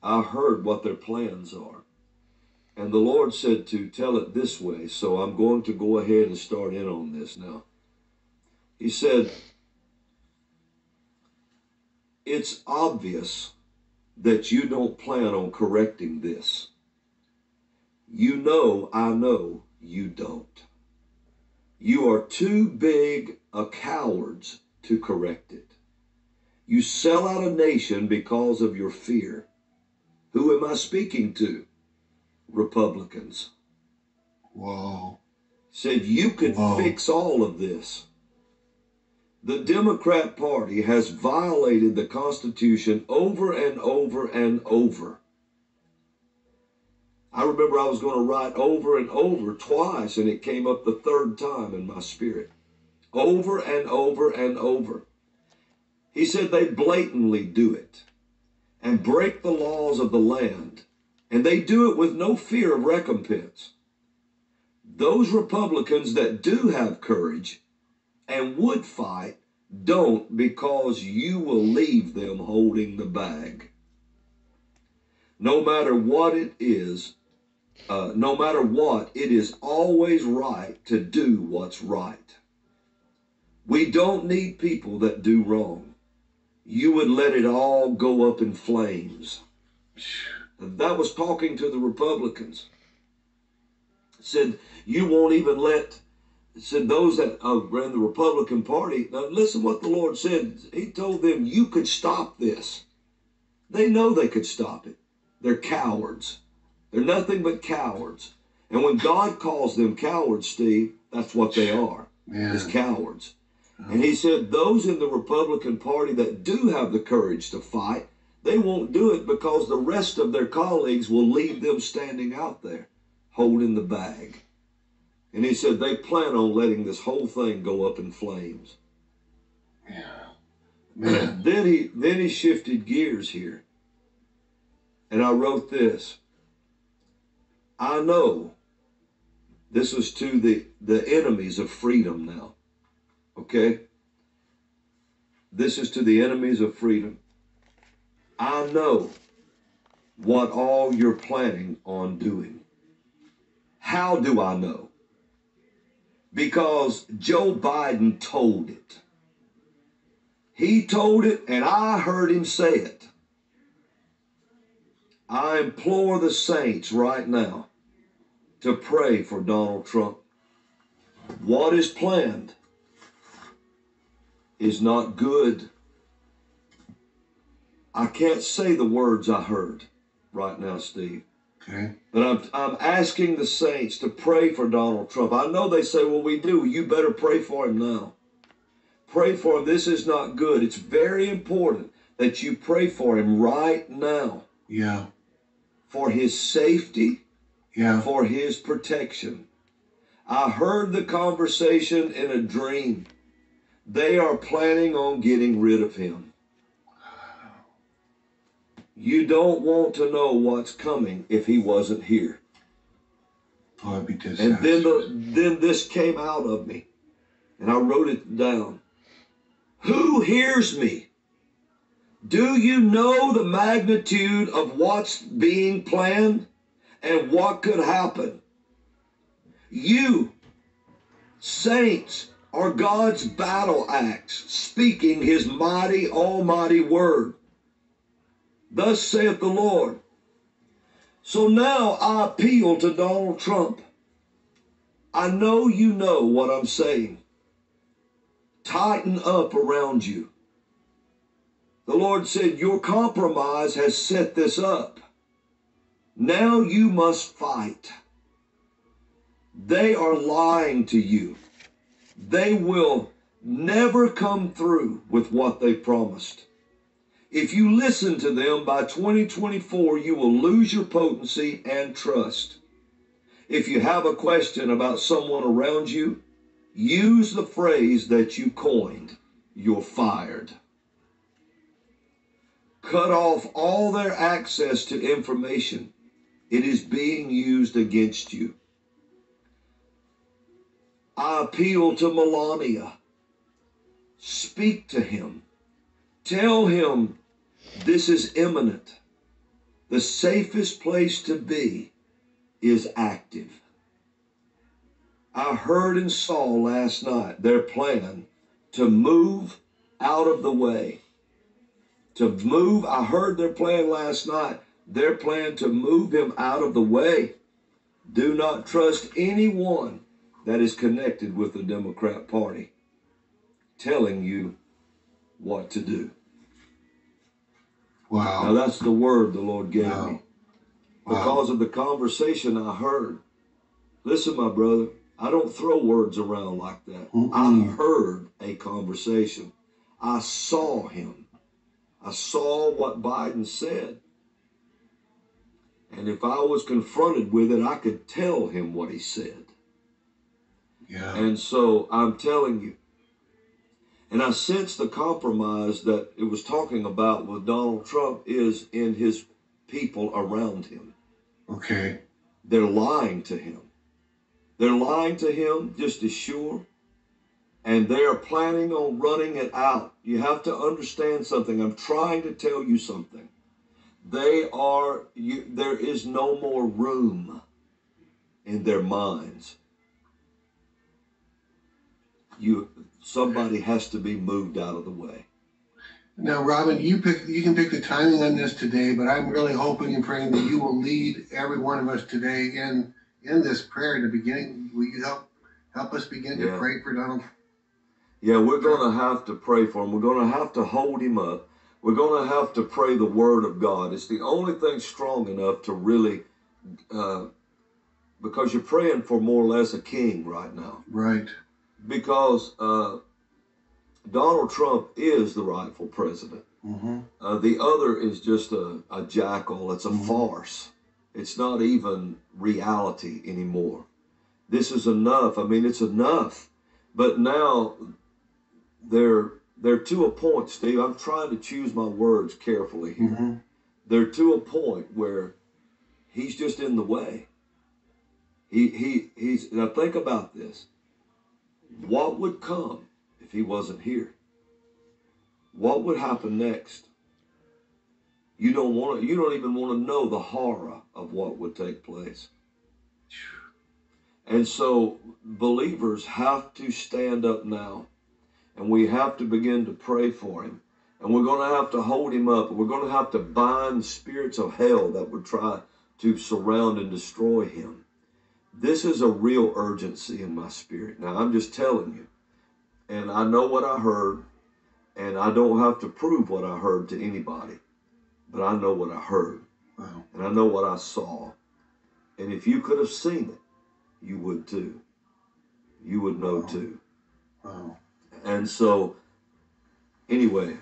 I heard what their plans are. And the Lord said to tell it this way, so I'm going to go ahead and start in on this now. He said, it's obvious that you don't plan on correcting this. You know, I know you don't. You are too big a cowards to correct it. You sell out a nation because of your fear. Who am I speaking to? Republicans. Whoa. Said you could fix all of this. The Democrat Party has violated the Constitution over and over and over. I remember I was going to write over and over twice, and it came up the third time in my spirit. Over and over and over. He said they blatantly do it and break the laws of the land, and they do it with no fear of recompense. Those Republicans that do have courage and would fight don't, because you will leave them holding the bag. No matter what it is, it is always right to do what's right. We don't need people that do wrong. You would let it all go up in flames. That was talking to the Republicans. Said, you won't even let, said those that ran the Republican Party. Now listen what the Lord said. He told them, you could stop this. They know they could stop it. They're cowards. They're nothing but cowards. And when God calls them cowards, Steve, that's what they are, is cowards. And he said those in the Republican Party that do have the courage to fight, they won't do it because the rest of their colleagues will leave them standing out there, holding the bag. And he said they plan on letting this whole thing go up in flames. Then he shifted gears here. And I wrote this. I know this is to the enemies of freedom now. Okay? This is to the enemies of freedom. I know what all you're planning on doing. How do I know? Because Joe Biden told it. He told it, and I heard him say it. I implore the saints right now to pray for Donald Trump. What is planned is not good. I can't say the words I heard right now, Steve. Okay. But I'm asking the saints to pray for Donald Trump. I know they say, well, we do. You better pray for him now. Pray for him. This is not good. It's very important that you pray for him right now. Yeah. For his safety. Yeah. For his protection. I heard the conversation in a dream. They are planning on getting rid of him. You don't want to know what's coming if he wasn't here. Oh, it'd be disastrous. And then this came out of me, and I wrote it down. Who hears me? Do you know the magnitude of what's being planned and what could happen? You, saints, are God's battle axe, speaking his mighty, almighty word. Thus saith the Lord. So now I appeal to Donald Trump. I know you know what I'm saying. Tighten up around you. The Lord said, your compromise has set this up. Now you must fight. They are lying to you. They will never come through with what they promised. If you listen to them, by 2024, you will lose your potency and trust. If you have a question about someone around you, use the phrase that you coined, you're fired. Cut off all their access to information. It is being used against you. I appeal to Melania. Speak to him. Tell him this is imminent. The safest place to be is active. I heard and saw last night their plan to move out of the way. I heard their plan last night, their plan to move him out of the way. Do not trust anyone that is connected with the Democrat Party telling you what to do. Wow. Now that's the word the Lord gave me. Wow. Because of the conversation I heard. Listen, my brother, I don't throw words around like that. I heard a conversation. I saw him. I saw what Biden said. And if I was confronted with it, I could tell him what he said. Yeah. And so I'm telling you, and I sense the compromise that it was talking about with Donald Trump is in his people around him. Okay. They're lying to him. They're lying to him just as sure. And they are planning on running it out. You have to understand something. I'm trying to tell you something. There is no more room in their minds. Somebody has to be moved out of the way. Now, Robin, you can pick the timing on this today, but I'm really hoping and praying that you will lead every one of us today in this prayer in the beginning. Will you help us begin to pray for Donald? Yeah, we're going to have to pray for him. We're going to have to hold him up. We're going to have to pray the word of God. It's the only thing strong enough to really, because you're praying for more or less a king right now. Right. Because Donald Trump is the rightful president. Mm-hmm. The other is just a jackal. It's a farce. It's not even reality anymore. This is enough. I mean, it's enough. But now they're to a point, Steve. I'm trying to choose my words carefully here. Mm-hmm. They're to a point where he's just in the way. He's now think about this. What would come if he wasn't here? What would happen next? You don't even want to know the horror of what would take place. And so believers have to stand up now, and we have to begin to pray for him. And we're going to have to hold him up. We're going to have to bind spirits of hell that would try to surround and destroy him. This is a real urgency in my spirit. Now, I'm just telling you. And I know what I heard, and I don't have to prove what I heard to anybody. But I know what I heard. Wow. And I know what I saw. And if you could have seen it, you would too. You would know too. Wow. And so, anyway,